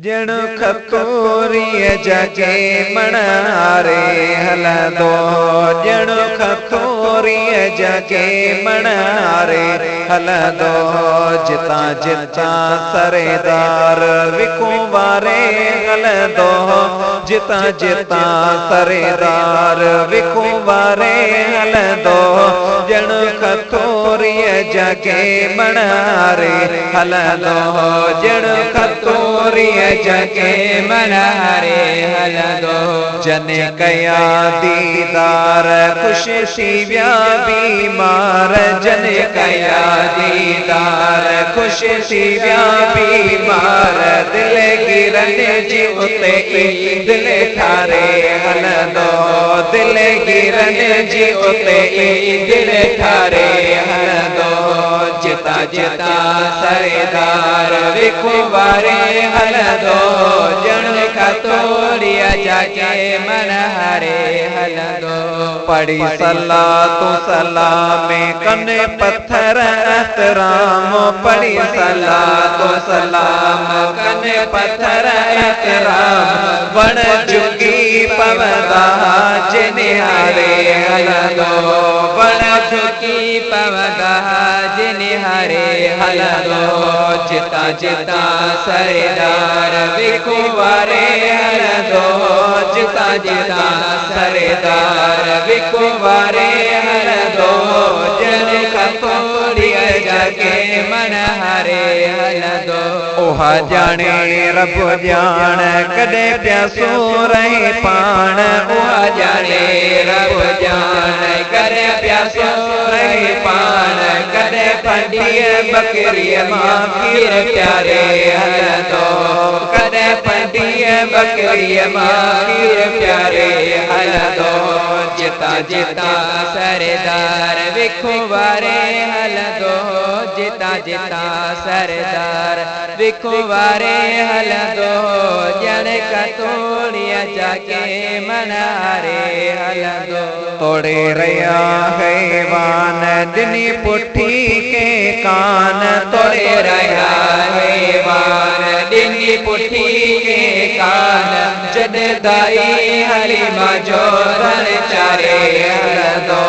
जण खतोरी जगे मणारे हलंदो जण खतोरी जगे मणारे हलंदो जिता जिता सरेदार विको वारे हलंदो जिता जिता सरेदार विको वारे हलंदो जण खतोरी जगे मणारे हलंदो जण खतोरी जगे मनारे हलंदो जने कया दीदार खुशी व्या बीमार जने कया दीदार खुशी व्या बीमार दिल गिरन जी उते दिल ठारे हलंदो दिल गिरन जी उते दिल ठारे हलंदो जिता जिता सरेदार विको वारे हलंदो जण खतोरी जगे मनारे हलंदो पढ़ी सलात सलाम कने पत्थर एहतराम पढ़ी सलात सलाम कने पत्थर एहतराम वण झुकी पवदा जिनिहारे हलंदो वण झुकी पवदा जिनिहारे हलंदो जिता जिता सरेदार विको वारे हलंदो जिता जिता सरेदार विको वारे हलंदो जन खतोरी जगे मनारे हलंदो ओहा जाने रब जान कदे प्यासो रहे पान ओहा जाने रब जान कदे प्यासो रहे पान कदे पंडिए बकरी मां खीर प्यारे हलंदो कदे पंडिए बकरी मां खीर प्यारे हलंदो जिता जिता सरदार विको वारे हलंदो जिता जिता सरदार विको वारे हलंदो जण खतोरी जगे मनारे हलंदो तोड़े रया हैवान दिनी पुठी के कान तोड़े रया हैवान दिनी पुठी के कान जद दाई हलीमा जो रण चारे हलंदो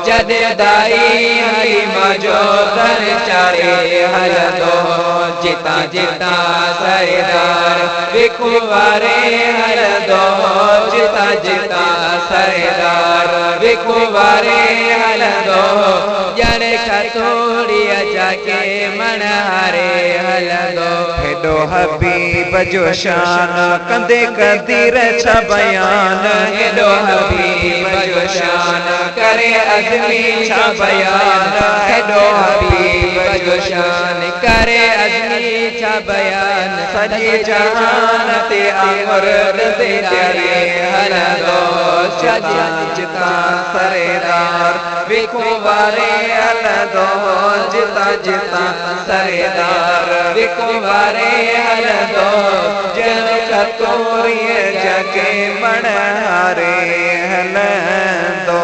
जद दाई हलीमा जो रण चारे हलंदो जिता जिता सरदार विको वारे हलंदो जिता जिता सरदार विको वारे हलंदो जण खतोरी जगे मनारे हलंदो हेडो हबीब जो शान कंदे कदीर छ बयान हेडो हबीब जो शान करे अज़मी छ बयान हेडो हबीब जो शान करे अज़मी छ बयान सजे जहान ते अमर दे प्यारे हलंदो जिता जिता सरेदार विको वारे हलंदो जिता जिता सरेदार विको वारे हलंदो जण खतोरी जगे मनारे हलंदो।